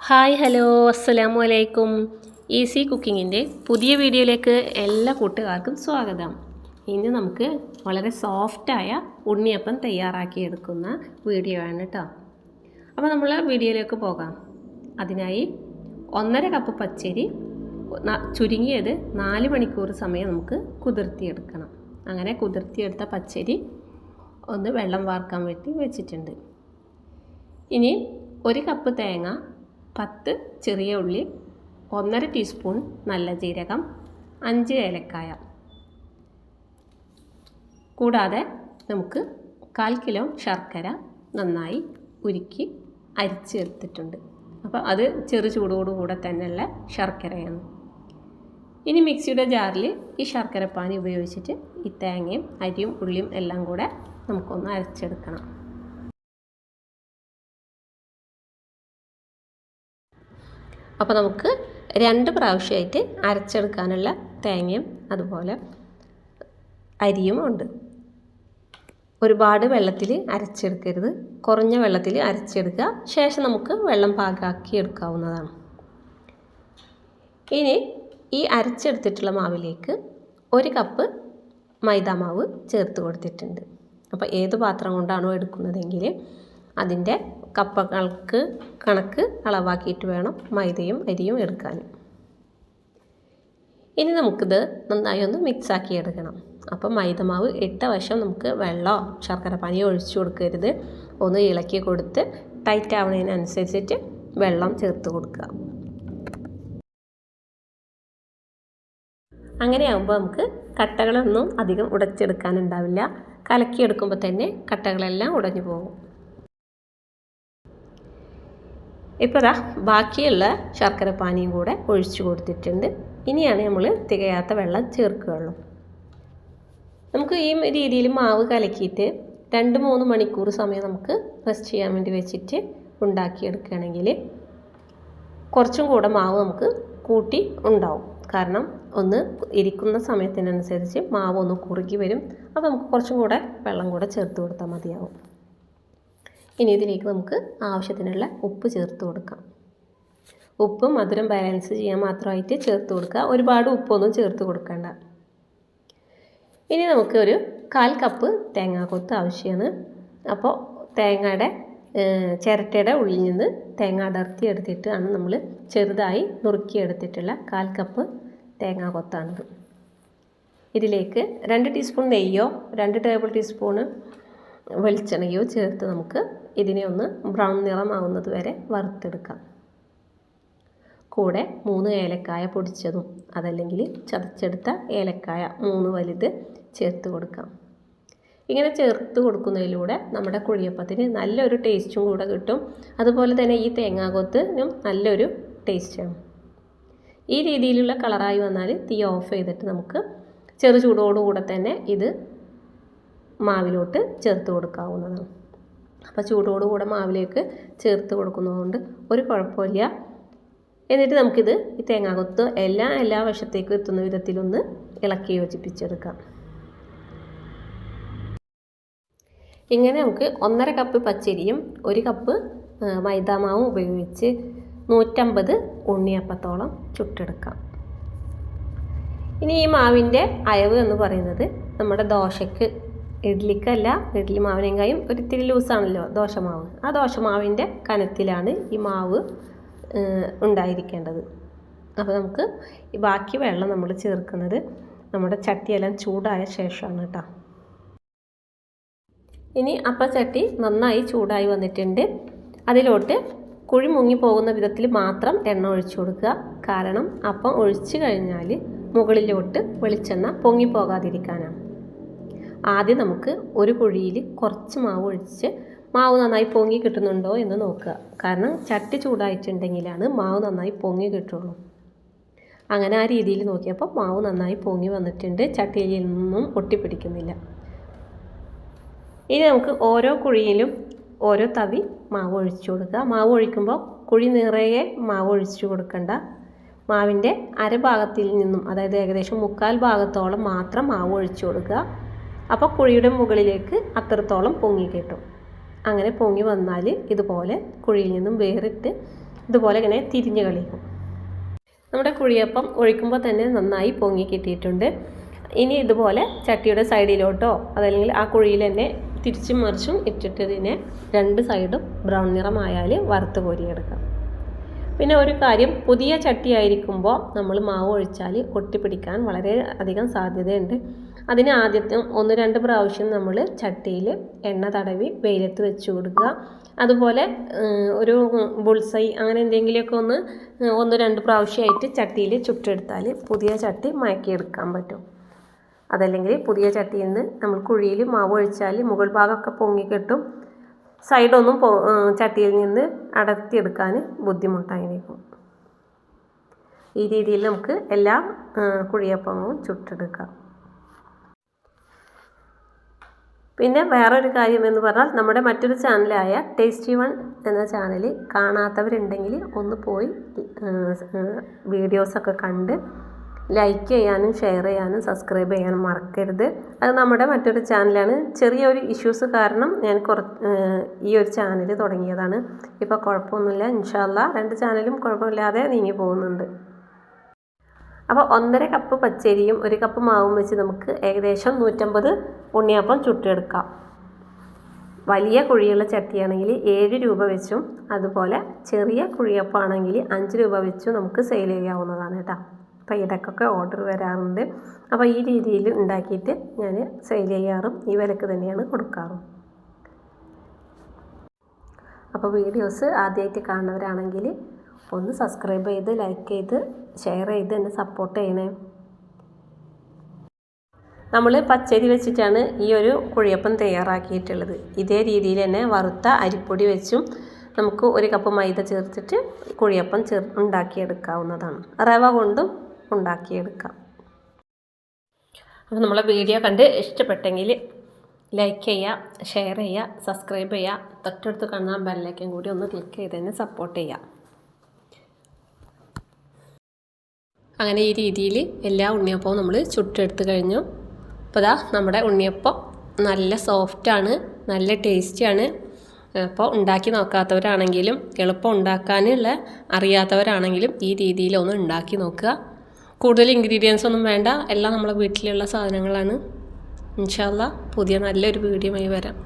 Hi hello അസ്സലാമു അലൈക്കും. Easy കുക്കിങ്ങിൻ്റെ പുതിയ വീഡിയോയിലേക്ക് എല്ലാ കൂട്ടുകാർക്കും സ്വാഗതം. ഇന്ന് നമുക്ക് വളരെ സോഫ്റ്റായ ഉണ്ണിയപ്പം തയ്യാറാക്കിയെടുക്കുന്ന വീഡിയോ ആണ് കേട്ടോ. അപ്പോൾ നമ്മൾ വീഡിയോയിലേക്ക് പോകാം. അതിനായി 1.5 കപ്പ് പച്ചരി ചുരുങ്ങിയത് 4 മണിക്കൂർ സമയം നമുക്ക് കുതിർത്തിയെടുക്കണം. അങ്ങനെ കുതിർത്തിയെടുത്ത പച്ചരി ഒന്ന് വെള്ളം വാർക്കാൻ വേണ്ടി വെച്ചിട്ടുണ്ട്. ഇനി 1 കപ്പ് തേങ്ങ, 10 ചെറിയ ഉള്ളി, 1.5 ടീസ്പൂൺ നല്ല ജീരകം, 5 ഏലക്കായ, കൂടാതെ നമുക്ക് 1/4 കിലോ ശർക്കര നന്നായി ഉരുക്കി അരിച്ചെടുത്തിട്ടുണ്ട്. അപ്പോൾ അത് ചെറു ചൂടോടുകൂടെ തന്നെയുള്ള ശർക്കരയാണ്. ഇനി മിക്സിയുടെ ജാറിൽ ഈ ശർക്കരപ്പാനി ഉപയോഗിച്ചിട്ട് ഈ തേങ്ങയും അരിയും ഉള്ളിയും എല്ലാം കൂടെ നമുക്കൊന്ന് അരച്ചെടുക്കണം. അപ്പോൾ നമുക്ക് 2 പ്രാവശ്യമായിട്ട് അരച്ചെടുക്കാനുള്ള തേങ്ങയും അതുപോലെ അരിയും ഉണ്ട്. ഒരുപാട് വെള്ളത്തിൽ അരച്ചെടുക്കരുത്, കുറഞ്ഞ വെള്ളത്തിൽ അരച്ചെടുക്കുക. ശേഷം നമുക്ക് വെള്ളം പാകാക്കി എടുക്കാവുന്നതാണ്. ഇനി ഈ അരച്ചെടുത്തിട്ടുള്ള മാവിലേക്ക് 1 കപ്പ് മൈദാമാവ് ചേർത്ത് കൊടുത്തിട്ടുണ്ട്. അപ്പോൾ ഏത് പാത്രം കൊണ്ടാണോ എടുക്കുന്നതെങ്കിൽ അതിൻ്റെ കപ്പകൾക്ക് കണക്ക് അളവാക്കിയിട്ട് വേണം മൈദയും അരിയും എടുക്കാൻ. ഇനി നമുക്കിത് നന്നായി ഒന്ന് മിക്സാക്കി എടുക്കണം. അപ്പം മൈദമാവ് ഇട്ട വശം നമുക്ക് വെള്ളമോ ശർക്കര പാനിയോ ഒഴിച്ചു കൊടുക്കരുത്. ഒന്ന് ഇളക്കി കൊടുത്ത് ടൈറ്റ് ആവുന്നതിനനുസരിച്ചിട്ട് വെള്ളം ചേർത്ത് കൊടുക്കുക. അങ്ങനെയാകുമ്പോൾ നമുക്ക് കട്ടകളൊന്നും അധികം ഉടച്ചെടുക്കാനുണ്ടാവില്ല. കലക്കിയെടുക്കുമ്പോൾ തന്നെ കട്ടകളെല്ലാം ഉടഞ്ഞു പോകും. ഇപ്പോൾ ബാക്കിയുള്ള ശർക്കര പാനിയും കൂടെ ഒഴിച്ചു കൊടുത്തിട്ടുണ്ട്. ഇനിയാണ് നമ്മൾ തികയാത്ത വെള്ളം ചേർക്കുകയുള്ളൂ. നമുക്ക് ഈ രീതിയിൽ മാവ് കലക്കിയിട്ട് 2-3 മണിക്കൂർ സമയം നമുക്ക് റെസ്റ്റ് ചെയ്യാൻ വേണ്ടി വെച്ചിട്ട് ഉണ്ടാക്കിയെടുക്കുകയാണെങ്കിൽ കുറച്ചും കൂടെ മാവ് നമുക്ക് കൂട്ടി ഉണ്ടാവും. കാരണം ഒന്ന് ഇരിക്കുന്ന സമയത്തിനനുസരിച്ച് മാവ് ഒന്ന് കുറുകി വരും. അപ്പോൾ നമുക്ക് കുറച്ചും കൂടെ വെള്ളം കൂടെ ചേർത്ത് കൊടുത്താൽ മതിയാവും. ഇനി ഇതിലേക്ക് നമുക്ക് ആവശ്യത്തിനുള്ള ഉപ്പ് ചേർത്ത് കൊടുക്കാം. ഉപ്പ് മധുരം ബാലൻസ് ചെയ്യാൻ മാത്രമായിട്ട് ചേർത്ത് കൊടുക്കുക. ഒരുപാട് ഉപ്പൊന്നും ചേർത്ത് കൊടുക്കണ്ട. ഇനി നമുക്ക് ഒരു 1/4 കപ്പ് തേങ്ങാക്കൊത്ത് ആവശ്യമാണ്. അപ്പോൾ തേങ്ങയുടെ ചിരട്ടയുടെ ഉള്ളിൽ നിന്ന് തേങ്ങ അടർത്തി എടുത്തിട്ടാണ് നമ്മൾ ചെറുതായി നുറുക്കിയെടുത്തിട്ടുള്ള 1/4 കപ്പ് തേങ്ങാക്കൊത്താണിത്. ഇതിലേക്ക് 2 ടീസ്പൂൺ നെയ്യോ 2 ടേബിൾ ടീസ്പൂണ് വെളിച്ചെണ്ണയോ ചേർത്ത് നമുക്ക് ഇതിനെ ഒന്ന് ബ്രൗൺ നിറമാവുന്നത് വരെ വറുത്തെടുക്കാം. കൂടെ 3 ഏലക്കായ പൊടിച്ചതും അതല്ലെങ്കിൽ ചതച്ചെടുത്ത ഏലക്കായ 3 വലുത് ചേർത്ത് കൊടുക്കാം. ഇങ്ങനെ ചേർത്ത് കൊടുക്കുന്നതിലൂടെ നമ്മുടെ കുഴിയപ്പത്തിന് നല്ലൊരു ടേസ്റ്റും കൂടെ കിട്ടും. അതുപോലെ തന്നെ ഈ തേങ്ങാക്കൊത്തിനും നല്ലൊരു ടേസ്റ്റാണ്. ഈ രീതിയിലുള്ള കളറായി വന്നാൽ തീ ഓഫ് ചെയ്തിട്ട് നമുക്ക് ചെറു ചൂടോടുകൂടെ തന്നെ ഇത് മാവിലോട്ട് ചേർത്ത് കൊടുക്കാവുന്നതാണ്. അപ്പോൾ ചൂടോടുകൂടെ മാവിലേക്ക് ചേർത്ത് കൊടുക്കുന്നതുകൊണ്ട് ഒരു കുഴപ്പമില്ല. എന്നിട്ട് നമുക്കിത് ഈ തേങ്ങാക്കൊത്ത് എല്ലാ വശത്തേക്കും എത്തുന്ന വിധത്തിലൊന്ന് ഇളക്കി യോജിപ്പിച്ചെടുക്കാം. ഇങ്ങനെ നമുക്ക് 1.5 കപ്പ് പച്ചരിയും 1 കപ്പ് മൈദാമാവും ഉപയോഗിച്ച് 150 ഉണ്ണിയപ്പത്തോളം ചുട്ടെടുക്കാം. ഇനി ഈ മാവിൻ്റെ അയവ് എന്ന് പറയുന്നത് നമ്മുടെ ദോശയ്ക്ക്, ഇഡ്ലിക്കല്ല, ഇഡ്ലി മാവിനേക്കായും ഒരിത്തിരി ലൂസാണല്ലോ ദോശമാവ്. ആ ദോശമാവിൻ്റെ കനത്തിലാണ് ഈ മാവ് ഉണ്ടായിരിക്കേണ്ടത്. അപ്പോൾ നമുക്ക് ഈ ബാക്കി വെള്ളം നമ്മൾ ചേർക്കുന്നത് നമ്മുടെ ചട്ടിയെല്ലാം ചൂടായ ശേഷമാണ് കേട്ടോ. ഇനി അപ്പച്ചട്ടി നന്നായി ചൂടായി വന്നിട്ടുണ്ട്. അതിലോട്ട് കുഴി മുങ്ങിപ്പോകുന്ന വിധത്തിൽ മാത്രം എണ്ണ ഒഴിച്ചു കൊടുക്കുക. കാരണം അപ്പം ഒഴിച്ചു കഴിഞ്ഞാൽ മുകളിലോട്ട് വെളിച്ചെണ്ണ പൊങ്ങിപ്പോകാതിരിക്കാനാണ്. ആദ്യം നമുക്ക് ഒരു കുഴിയിൽ കുറച്ച് മാവ് ഒഴിച്ച് മാവ് നന്നായി പൊങ്ങി കിട്ടുന്നുണ്ടോ എന്ന് നോക്കുക. കാരണം ചട്ടി ചൂടായിട്ടുണ്ടെങ്കിലാണ് മാവ് നന്നായി പൊങ്ങി കിട്ടുള്ളൂ. അങ്ങനെ ആ രീതിയിൽ നോക്കിയപ്പോൾ മാവ് നന്നായി പൊങ്ങി വന്നിട്ടുണ്ട്. ചട്ടിയിൽ നിന്നും ഒട്ടിപ്പിടിക്കുന്നില്ല. ഇനി നമുക്ക് ഓരോ കുഴിയിലും ഓരോ തവി മാവ് ഒഴിച്ചു കൊടുക്കുക. മാവ് ഒഴിക്കുമ്പോൾ കുഴി നിറയെ മാവ് ഒഴിച്ചു കൊടുക്കണ്ട. മാവിൻ്റെ അരഭാഗത്തിൽ നിന്നും, അതായത് ഏകദേശം 1/4 ഭാഗത്തോളം മാത്രം മാവ് ഒഴിച്ചു കൊടുക്കുക. അപ്പോൾ കുഴിയുടെ മുകളിലേക്ക് അത്രത്തോളം പൊങ്ങി കിട്ടും. അങ്ങനെ പൊങ്ങി വന്നാൽ ഇതുപോലെ കുഴിയിൽ നിന്നും വേറിട്ട് ഇതുപോലെ ഇങ്ങനെ തിരിഞ്ഞ് കളിക്കും. നമ്മുടെ കുഴിയപ്പം ഒഴിക്കുമ്പോൾ തന്നെ നന്നായി പൊങ്ങി കിട്ടിയിട്ടുണ്ട്. ഇനി ഇതുപോലെ ചട്ടിയുടെ സൈഡിലോട്ടോ അതല്ലെങ്കിൽ ആ കുഴിയിൽ തന്നെ തിരിച്ചും മറിച്ചും ഇട്ടിട്ടതിനെ 2 സൈഡും ബ്രൗൺ നിറമായാൽ വറുത്ത് കോരിയെടുക്കാം. പിന്നെ ഒരു കാര്യം, പുതിയ ചട്ടി ആയിരിക്കുമ്പോൾ നമ്മൾ മാവ് ഒഴിച്ചാൽ ഒട്ടിപ്പിടിക്കാൻ വളരെ അധികം സാധ്യതയുണ്ട്. അതിന് ആദ്യത്തെ 1-2 പ്രാവശ്യം നമ്മൾ ചട്ടിയിൽ എണ്ണ തടവി വെയിലത്ത് വെച്ച് കൊടുക്കുക. അതുപോലെ ഒരു ബുൾസൈ അങ്ങനെ എന്തെങ്കിലുമൊക്കെ 1-2 പ്രാവശ്യമായിട്ട് ചട്ടിയിൽ ചുട്ടെടുത്താൽ പുതിയ ചട്ടി മയക്കിയെടുക്കാൻ പറ്റും. അതല്ലെങ്കിൽ പുതിയ ചട്ടിയിൽ നിന്ന് നമ്മൾ കുഴിയിൽ മാവ് ഒഴിച്ചാൽ മുകൾ ഭാഗമൊക്കെ പൊങ്ങിക്കെട്ടും, സൈഡൊന്നും ചട്ടിയിൽ നിന്ന് അടർത്തിയെടുക്കാൻ ബുദ്ധിമുട്ടായിരിക്കും. ഈ രീതിയിൽ നമുക്ക് എല്ലാ കുഴിയപ്പവും ചുട്ടെടുക്കാം. പിന്നെ വേറൊരു കാര്യം എന്ന് പറഞ്ഞാൽ, നമ്മുടെ മറ്റൊരു ചാനലായ ടേസ്റ്റി വൺ എന്ന ചാനൽ കാണാത്തവരുണ്ടെങ്കിൽ ഒന്ന് പോയി വീഡിയോസൊക്കെ കണ്ട് ലൈക്ക് ചെയ്യാനും ഷെയർ ചെയ്യാനും സബ്സ്ക്രൈബ് ചെയ്യാനും മറക്കരുത്. അത് നമ്മുടെ മറ്റൊരു ചാനലാണ്. ചെറിയൊരു ഇഷ്യൂസ് കാരണം ഞാൻ ഈ ഒരു ചാനൽ തുടങ്ങിയതാണ്. ഇപ്പോൾ കുഴപ്പമൊന്നുമില്ല, ഇൻഷാ അല്ലാ 2 ചാനലും കുഴപ്പമില്ലാതെ നീങ്ങി പോകുന്നുണ്ട്. അപ്പോൾ 1.5 കപ്പ് പച്ചരിയും 1 കപ്പ് മാവും വെച്ച് നമുക്ക് ഏകദേശം 150 ഉണ്ണിയപ്പം ചുട്ടെടുക്കാം. വലിയ കുഴിയുള്ള ചട്ടിയാണെങ്കിൽ 7 രൂപ വെച്ചും അതുപോലെ ചെറിയ കുഴിയപ്പമാണെങ്കിൽ 5 രൂപ വെച്ചും നമുക്ക് സെയിൽ ചെയ്യാവുന്നതാണ് കേട്ടോ. അപ്പോൾ ഇടയ്ക്കൊക്കെ ഓർഡർ വരാറുണ്ട്. അപ്പോൾ ഈ രീതിയിൽ ഉണ്ടാക്കിയിട്ട് ഞാൻ സെയിൽ ചെയ്യാറും ഈ വിലക്ക് തന്നെയാണ് കൊടുക്കാറും. അപ്പോൾ വീഡിയോസ് ആദ്യമായിട്ട് കാണുന്നവരാണെങ്കിൽ ഒന്ന് സബ്സ്ക്രൈബ് ചെയ്ത് ലൈക്ക് ചെയ്ത് ഷെയർ ചെയ്ത് എന്നെ സപ്പോർട്ട് ചെയ്യണേ. നമ്മൾ പച്ചരി വെച്ചിട്ടാണ് ഈ ഒരു കുഴിയപ്പം തയ്യാറാക്കിയിട്ടുള്ളത്. ഇതേ രീതിയിൽ തന്നെ വറുത്ത അരിപ്പൊടി വെച്ചും നമുക്ക് 1 കപ്പ് മൈദ ചേർത്തിട്ട് കുഴിയപ്പം ഉണ്ടാക്കിയെടുക്കാവുന്നതാണ്. റവ കൊണ്ടും ഉണ്ടാക്കിയെടുക്കാം. അപ്പോൾ നമ്മളെ വീഡിയോ കണ്ട് ഇഷ്ടപ്പെട്ടെങ്കിൽ ലൈക്ക് ചെയ്യുക, ഷെയർ ചെയ്യുക, സബ്സ്ക്രൈബ് ചെയ്യുക, തൊട്ടടുത്ത് കാണുന്ന ബെല്ലൈക്കൻ കൂടി ഒന്ന് ക്ലിക്ക് ചെയ്ത് തന്നെ സപ്പോർട്ട് ചെയ്യുക. അങ്ങനെ ഈ രീതിയിൽ എല്ലാ ഉണ്ണിയപ്പവും നമ്മൾ ചുട്ടെടുത്ത് കഴിഞ്ഞു. അപ്പോൾ ദാ നമ്മുടെ ഉണ്ണിയപ്പം നല്ല സോഫ്റ്റാണ്, നല്ല ടേസ്റ്റിയാണ്. അപ്പോൾ ഉണ്ടാക്കി നോക്കാത്തവരാണെങ്കിലും എളുപ്പം ഉണ്ടാക്കാനുള്ള അറിയാത്തവരാണെങ്കിലും ഈ രീതിയിലൊന്ന് ഉണ്ടാക്കി നോക്കുക. കൂടുതൽ ഇൻഗ്രീഡിയൻസ് ഒന്നും വേണ്ട, എല്ലാം നമ്മളെ വീട്ടിലുള്ള സാധനങ്ങളാണ്. ഇൻഷാ അല്ലാ പുതിയ നല്ലൊരു വീഡിയോയുമായി വരാം.